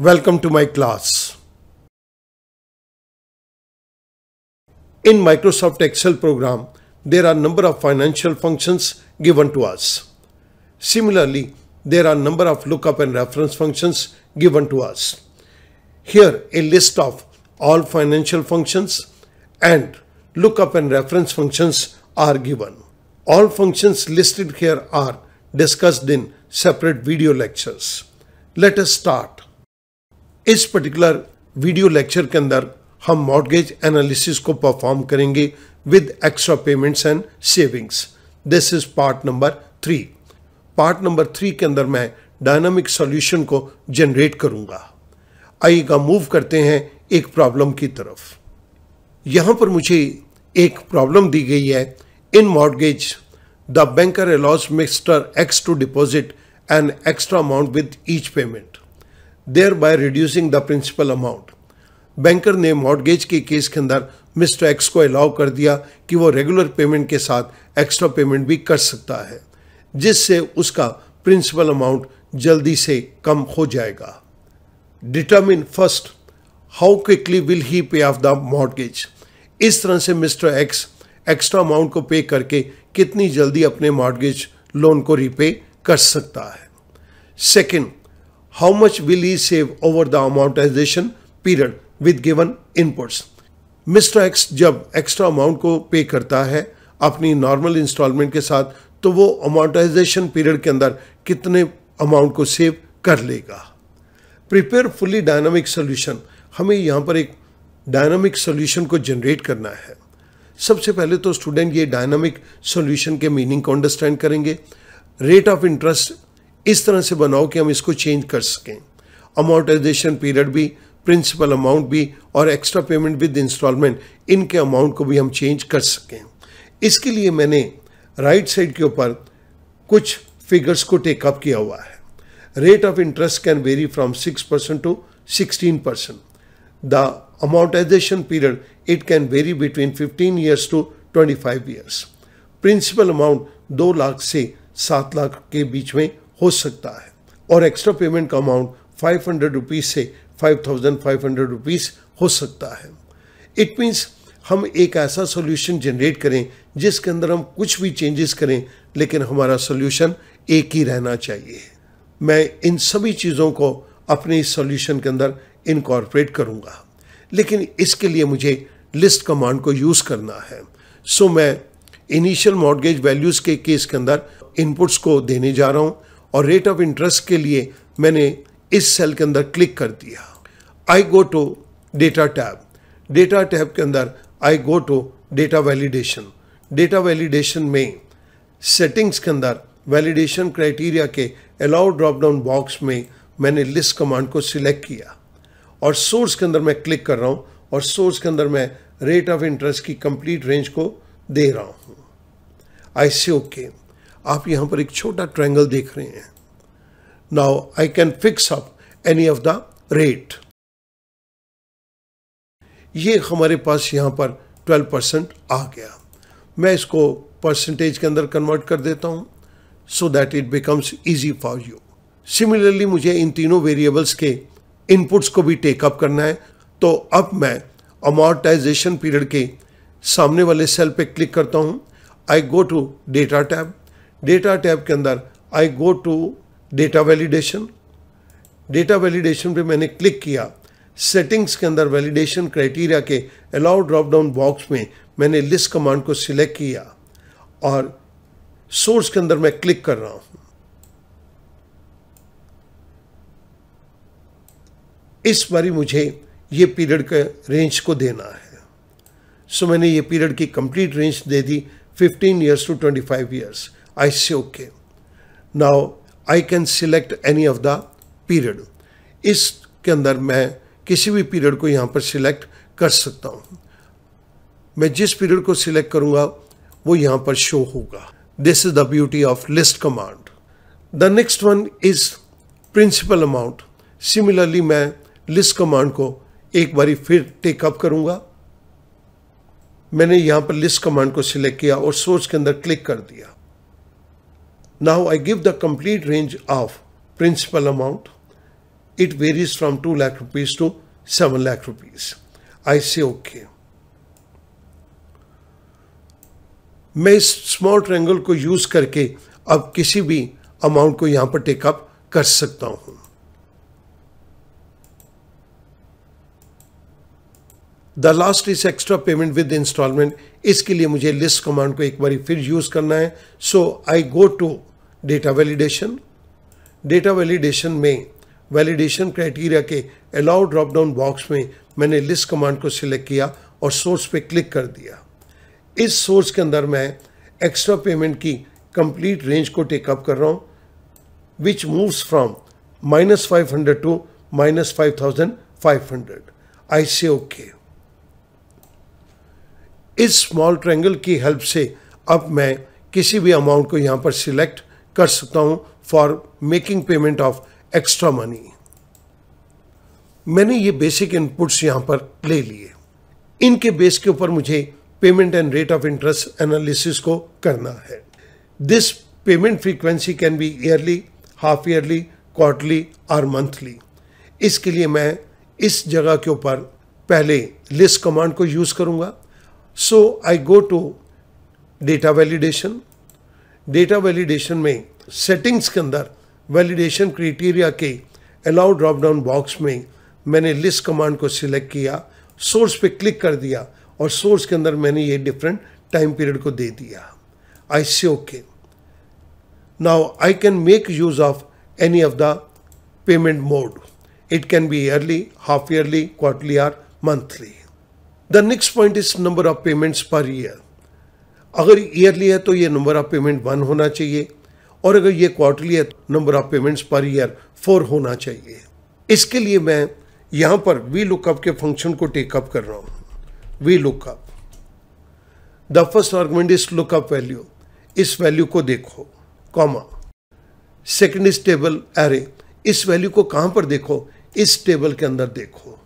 Welcome to my class. In Microsoft Excel program, there are number of financial functions given to us. Similarly, there are number of lookup and reference functions given to us. Here, a list of all financial functions and lookup and reference functions are given. All functions listed here are discussed in separate video lectures. Let us start. इस particular video lecture के अंदर हम mortgage analysis को perform करेंगे with extra payments and savings. This is part number 3. Part number 3 के अंदर मैं dynamic solution को जनरेट करूंगा. आइएगा मूव करते हैं एक प्रॉब्लम की तरफ. यहां पर मुझे एक प्रॉब्लम दी गई है. In mortgage the banker allows mister X to deposit an extra amount with each payment, thereby reducing the principal amount. Banker ने मॉर्गेज के केस के अंदर मिस्टर एक्स को अलाउ कर दिया कि वो रेगुलर पेमेंट के साथ एक्स्ट्रा पेमेंट भी कर सकता है, जिससे उसका प्रिंसिपल अमाउंट जल्दी से कम हो जाएगा. Determine first how quickly will he पे ऑफ द मॉर्गेज. इस तरह से मिस्टर एक्स एक्स्ट्रा अमाउंट को पे करके कितनी जल्दी अपने मॉर्गेज लोन को रीपे कर सकता है. Second, how much will he save over the amortization period with given inputs. Mr. X जब एक्स्ट्रा अमाउंट को पे करता है अपनी नॉर्मल इंस्टॉलमेंट के साथ, तो वो अमोर्टाइजेशन पीरियड के अंदर कितने अमाउंट को सेव कर लेगा. Prepare fully dynamic solution. हमें यहाँ पर एक डायनामिक सोल्यूशन को जनरेट करना है. सबसे पहले तो स्टूडेंट ये डायनामिक सोल्यूशन के मीनिंग को अंडरस्टैंड करेंगे. रेट ऑफ इंटरेस्ट इस तरह से बनाओ कि हम इसको चेंज कर सकें. अमोर्टाइजेशन पीरियड भी, प्रिंसिपल अमाउंट भी और एक्स्ट्रा पेमेंट विद इंस्टॉलमेंट, इनके अमाउंट को भी हम चेंज कर सकें. इसके लिए मैंने राइट साइड के ऊपर कुछ फिगर्स को टेकअप किया हुआ है. Rate of interest can vary from 6% to 16%. The amortization period it can vary between 15 years to 25 years. Principal amount 2 lakh से 7 लाख के बीच में हो सकता है और एक्स्ट्रा पेमेंट का अमाउंट 500 रुपीज से 5500 रुपीज हो सकता है. इट मीन्स हम एक ऐसा सॉल्यूशन जनरेट करें जिसके अंदर हम कुछ भी चेंजेस करें लेकिन हमारा सॉल्यूशन एक ही रहना चाहिए. मैं इन सभी चीज़ों को अपने इस सॉल्यूशन के अंदर इनकॉर्पोरेट करूंगा, लेकिन इसके लिए मुझे लिस्ट कमांड को यूज़ करना है. सो मैं इनिशियल मॉर्गेज वैल्यूज़ के केस के अंदर इनपुट्स को देने जा रहा हूँ और रेट ऑफ इंटरेस्ट के लिए मैंने इस सेल के अंदर क्लिक कर दिया. I go to data tab. Data tab के अंदर I go to data validation. Data validation में सेटिंग्स के अंदर वैलिडेशन क्राइटेरिया के अलाउ ड्रॉप डाउन बॉक्स में मैंने लिस्ट कमांड को सिलेक्ट किया और सोर्स के अंदर मैं क्लिक कर रहा हूँ और सोर्स के अंदर मैं रेट ऑफ इंटरेस्ट की कंप्लीट रेंज को दे रहा हूँ. आई से ओके. आप यहां पर एक छोटा ट्रायंगल देख रहे हैं. Now I can fix up any of the rate. ये हमारे पास यहां पर 12% आ गया. मैं इसको परसेंटेज के अंदर कन्वर्ट कर देता हूं so that it becomes easy for you. Similarly मुझे इन तीनों वेरिएबल्स के इनपुट्स को भी टेकअप करना है. तो अब मैं अमोर्टाइजेशन पीरियड के सामने वाले सेल पे क्लिक करता हूं. I go to data tab. Data tab के अंदर I go to data validation. Data validation पे मैंने क्लिक किया. सेटिंग्स के अंदर वैलिडेशन क्राइटेरिया के अलाउ ड्रॉप डाउन बॉक्स में मैंने लिस्ट कमांड को सिलेक्ट किया और सोर्स के अंदर मैं क्लिक कर रहा हूं. इस बारी मुझे ये पीरियड के रेंज को देना है. सो मैंने ये पीरियड की कंप्लीट रेंज दे दी 15 years to 25 years. I say okay. Now I can select any of the period. इसके अंदर मैं किसी भी पीरियड को यहाँ पर सिलेक्ट कर सकता हूँ. मैं जिस पीरियड को सिलेक्ट करूँगा वो यहाँ पर शो होगा. This is the beauty of list command. The next one is principal amount. Similarly मैं list command को एक बारी फिर टेकअप करूँगा. मैंने यहाँ पर लिस्ट कमांड को सिलेक्ट किया और सोर्स के अंदर क्लिक कर दिया. Now I give the complete range of principal amount. it varies from 2 lakh rupees to 7 lakh rupees. I say okay. मैं इस स्मॉल ट्रायंगल को यूज करके अब किसी भी अमाउंट को यहां पर टेकअप कर सकता हूं. The last is extra payment with installment. इसके लिए मुझे लिस्ट कमांड को एक बार फिर यूज करना है. So I go to data validation. Data validation में वैलिडेशन क्राइटेरिया के अलाउ ड्रॉप डाउन बॉक्स में मैंने लिस्ट कमांड को सिलेक्ट किया और सोर्स पे क्लिक कर दिया. इस सोर्स के अंदर मैं एक्स्ट्रा पेमेंट की कंप्लीट रेंज को टेकअप कर रहा हूं, विच moves from -500 to -5500. I say okay. इस स्मॉल ट्रायंगल की हेल्प से अब मैं किसी भी अमाउंट को यहां पर सिलेक्ट कर सकता हूं for making payment of extra money. मैंने ये बेसिक इनपुट्स यहां पर ले लिए. इनके बेस के ऊपर मुझे payment and rate of interest analysis को करना है. This payment frequency can be yearly, half yearly, quarterly और मंथली. इसके लिए मैं इस जगह के ऊपर पहले लिस्ट कमांड को यूज करूंगा. So I go to data validation. Data validation में सेटिंग्स के अंदर वैलिडेशन क्राइटेरिया के अलाउ ड्रॉप डाउन बॉक्स में मैंने लिस्ट कमांड को सिलेक्ट किया, सोर्स पे क्लिक कर दिया और सोर्स के अंदर मैंने ये डिफरेंट टाइम पीरियड को दे दिया. I say okay. Now I can make use of any of the payment mode. It can be yearly, half yearly, quarterly और monthly. The next point is number of payments per year. अगर yearly है तो ये number of payment 1 होना चाहिए और अगर ये क्वार्टरली है तो number of payments per year 4 होना चाहिए. इसके लिए मैं यहां पर वी लुकअप के फंक्शन को टेकअप कर रहा हूं. V lookup. The first argument is lookup value. इस वैल्यू को देखो, comma. Second is table array. इस वैल्यू को कहां पर देखो? इस टेबल के अंदर देखो.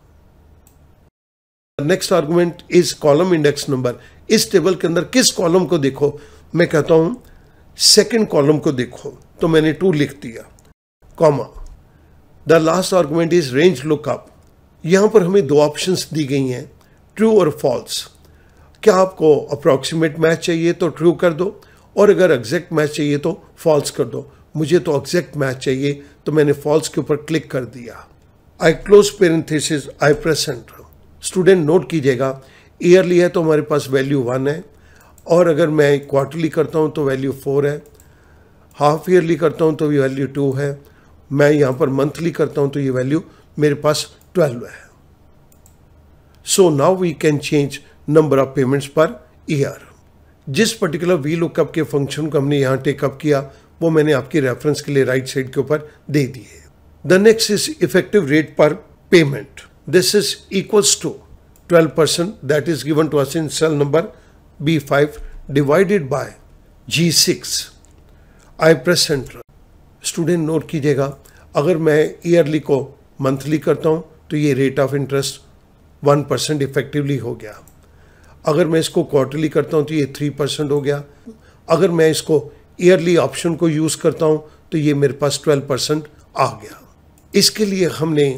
Next argument is column index number. इस टेबल के अंदर किस कॉलम को देखो? मैं कहता हूं सेकंड कॉलम को देखो, तो मैंने 2 लिख दिया, comma. The last argument is range lookup. यहां पर हमें 2 ऑप्शंस दी गई हैं, ट्रू और फॉल्स. क्या आपको अप्रॉक्सीमेट मैच चाहिए तो ट्रू कर दो और अगर एग्जैक्ट मैच चाहिए तो फॉल्स कर दो. मुझे तो एग्जैक्ट मैच चाहिए तो मैंने फॉल्स के ऊपर क्लिक कर दिया. आई क्लोज पेरेंथेसिस, आई प्रेस एंटर. स्टूडेंट नोट कीजिएगा, ईयरली है तो हमारे पास वैल्यू 1 है और अगर मैं क्वार्टरली करता हूं तो वैल्यू 4 है, हाफ ईयरली करता हूं तो ये वैल्यू 2 है, मैं यहां पर मंथली करता हूं तो ये वैल्यू मेरे पास 12 है. So now we can change number of payments per year. जिस पर्टिकुलर वी लुकअप के फंक्शन को हमने यहां टेकअप किया वो मैंने आपकी रेफरेंस के लिए राइट साइड के ऊपर दे दी है. The next is effective rate पर payment. This is equals to 12% that is given to us in cell number B5 divided by G6. I press enter. Student note कीजिएगा, अगर मैं ईयरली को मंथली करता हूं तो ये रेट ऑफ इंटरेस्ट 1% इफेक्टिवली हो गया. अगर मैं इसको क्वार्टरली करता हूं तो ये 3% हो गया. अगर मैं इसको ईयरली ऑप्शन को यूज करता हूं तो ये मेरे पास 12% आ गया. इसके लिए हमने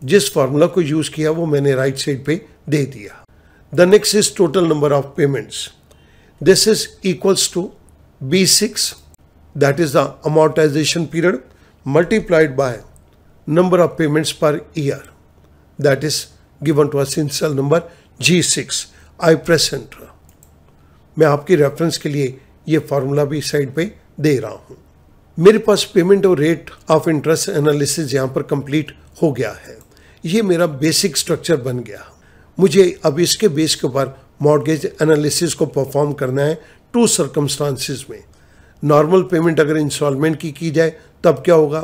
जिस फार्मूला को यूज किया वो मैंने राइट साइड पे दे दिया. The next is total number of payments. This is equals to B6, that is the amortization period, multiplied by number of payments per year, that is given to us in cell number G6. I press enter. मैं आपकी reference के लिए ये formula भी side पे दे रहा हूं. मेरे पास पेमेंट और रेट ऑफ इंटरेस्ट एनालिसिस यहां पर कंप्लीट हो गया है. ये मेरा बेसिक स्ट्रक्चर बन गया. मुझे अब इसके बेस के ऊपर मॉर्गेज एनालिसिस को परफॉर्म करना है 2 सर्कमस्टांसिस में. नॉर्मल पेमेंट अगर इंस्टॉलमेंट की जाए तब क्या होगा,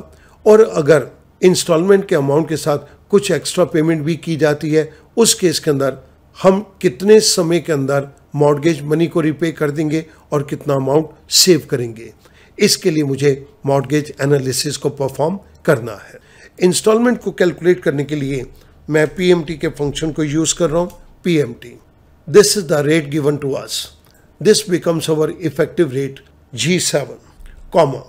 और अगर इंस्टॉलमेंट के अमाउंट के साथ कुछ एक्स्ट्रा पेमेंट भी की जाती है, उस केस के अंदर हम कितने समय के अंदर मॉर्गेज मनी को रिपे कर देंगे और कितना अमाउंट सेव करेंगे. इसके लिए मुझे मॉर्गेज एनालिसिस को परफॉर्म करना है. इंस्टॉलमेंट को कैलकुलेट करने के लिए मैं PMT के फंक्शन को यूज कर रहा हूं. PMT, this is the rate given to us. This becomes our effective rate G7, comma.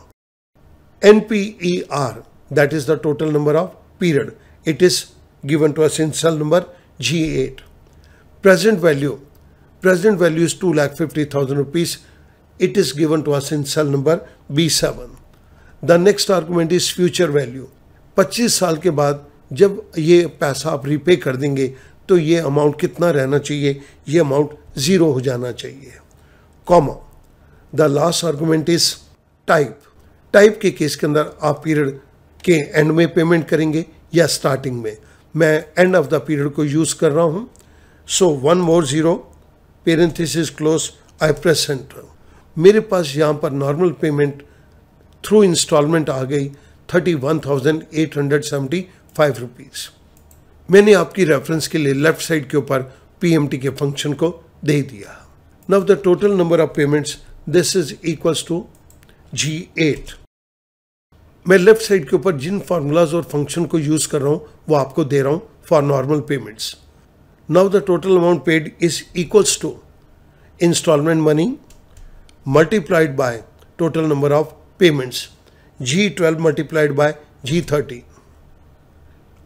NPER, that is the total number of period. It is given to us in cell number G8. Present value is 2,50,000 rupees. It is given to us in cell number B7. The next argument is future value. 25 साल के बाद जब ये पैसा आप repay कर देंगे तो ये अमाउंट कितना रहना चाहिए, ये अमाउंट 0 हो जाना चाहिए, comma. The last argument is type के केस के अंदर आप पीरियड के एंड में पेमेंट करेंगे या स्टार्टिंग में. मैं एंड ऑफ द पीरियड को यूज कर रहा हूं. सो 1 more 0 पेरेंथेसिस क्लोज, आई प्रेस एंटर. मेरे पास यहां पर नॉर्मल पेमेंट थ्रू इंस्टॉलमेंट आ गई 31,875 रुपीज. मैंने आपकी रेफरेंस के लिए लेफ्ट साइड के ऊपर पीएमटी के फंक्शन को दे दिया. Now the total number of payments, this is equals to G8. मैं लेफ्ट साइड के ऊपर जिन फार्मूलाज और फंक्शन को यूज कर रहा हूं वो आपको दे रहा हूं for normal payments. Now the total amount paid is equals to installment money multiplied by total number of payments, G12 multiplied by G13.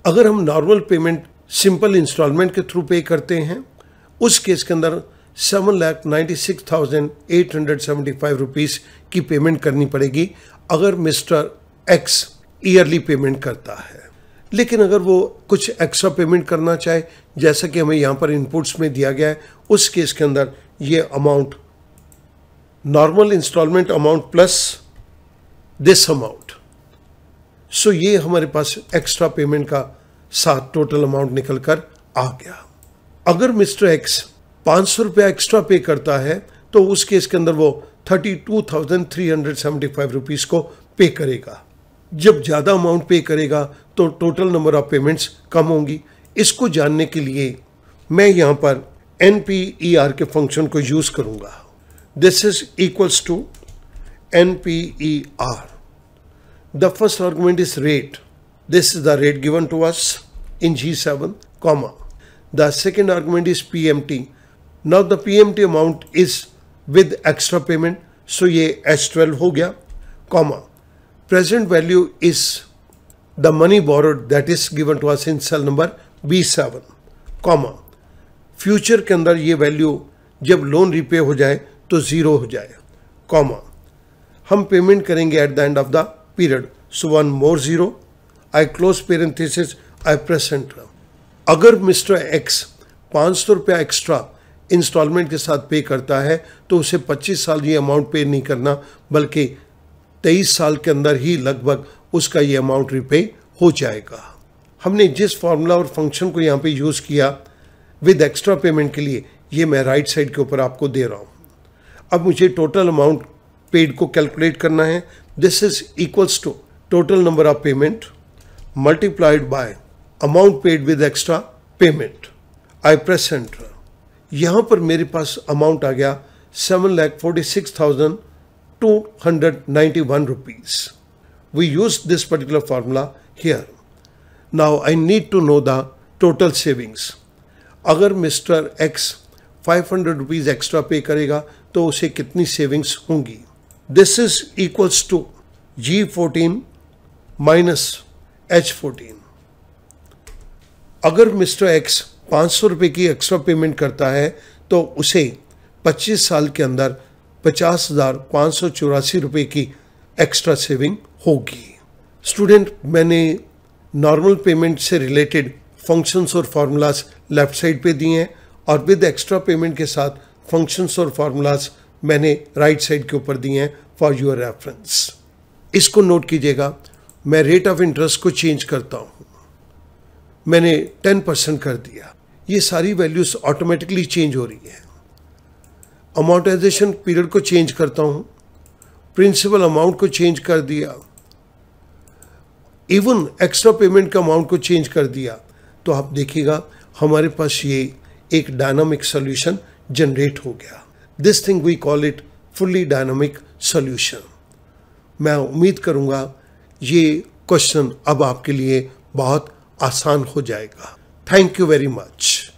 अगर हम नॉर्मल पेमेंट सिंपल इंस्टॉलमेंट के थ्रू पे करते हैं उस केस के अंदर 7,96,875 रुपीज की payment करनी पड़ेगी अगर मिस्टर एक्स ईयरली पेमेंट करता है. लेकिन अगर वो कुछ एक्स्ट्रा पेमेंट करना चाहे, जैसा कि हमें यहाँ पर इनपुट्स में दिया गया है, उस केस के अंदर ये amount normal instalment amount plus this amount, so ये हमारे पास एक्स्ट्रा पेमेंट का साथ टोटल अमाउंट निकल कर आ गया. अगर मिस्टर एक्स 500 रुपया एक्स्ट्रा पे करता है तो उस केस के अंदर वो 32,375 रुपीज को पे करेगा. जब ज़्यादा अमाउंट पे करेगा तो टोटल नंबर ऑफ पेमेंट्स कम होंगी. इसको जानने के लिए मैं यहाँ पर NPER के फंक्शन को यूज करूँगा. This is equals to NPER. The first argument is rate. This is the rate given to us in G7, comma. The second argument is PMT. Now the PMT amount is with extra payment, so ये H12 हो गया, comma. Present value is the money borrowed that is given to us in cell number B7, comma. Future के अंदर ये value जब loan repay हो जाए तो 0 हो जाए, comma. हम पेमेंट करेंगे at the end of the period. So 1 more 0, I close parenthesis, I press enter. अगर मिस्टर एक्स 500 रुपया एक्स्ट्रा इंस्टॉलमेंट के साथ पे करता है तो उसे 25 साल ये अमाउंट पे नहीं करना, बल्कि 23 साल के अंदर ही लगभग उसका ये अमाउंट रिपे हो जाएगा. हमने जिस फार्मूला और फंक्शन को यहाँ पे यूज़ किया विद एक्स्ट्रा पेमेंट के लिए, ये मैं राइट साइड के ऊपर आपको दे रहा हूँ. अब मुझे टोटल अमाउंट पेड को कैलकुलेट करना है. This is equals to total number of payment multiplied by amount paid with extra payment. I press enter. यहाँ पर मेरे पास अमाउंट आ गया 7,46,291 rupees. We use this particular formula here. Now I need to know the total savings. अगर mister X 500 rupees extra pay करेगा तो उसे कितनी सेविंग्स होंगी. This is equals to G14 minus H14. अगर मिस्टर एक्स 500 रुपये की एक्स्ट्रा पेमेंट करता है तो उसे 25 साल के अंदर 50,584 रुपये की एक्स्ट्रा सेविंग होगी. स्टूडेंट, मैंने नॉर्मल पेमेंट से रिलेटेड फंक्शंस और फार्मूलाज लेफ्ट साइड पे दिए हैं और विद एक्स्ट्रा पेमेंट के साथ फंक्शंस और फार्मूलाज मैंने राइट साइड के ऊपर दिए हैं फॉर योर रेफरेंस. इसको नोट कीजिएगा, मैं रेट ऑफ इंटरेस्ट को चेंज करता हूँ, मैंने 10% कर दिया. ये सारी वैल्यूज ऑटोमेटिकली चेंज हो रही है. अमाउंटाइजेशन पीरियड को चेंज करता हूँ, प्रिंसिपल अमाउंट को चेंज कर दिया, इवन एक्स्ट्रा पेमेंट का अमाउंट को चेंज कर दिया. तो आप देखिएगा हमारे पास ये एक डायनामिक सॉल्यूशन जनरेट हो गया. This thing we call it fully dynamic solution. मैं उम्मीद करूंगा ये क्वेश्चन अब आपके लिए बहुत आसान हो जाएगा. Thank you very much.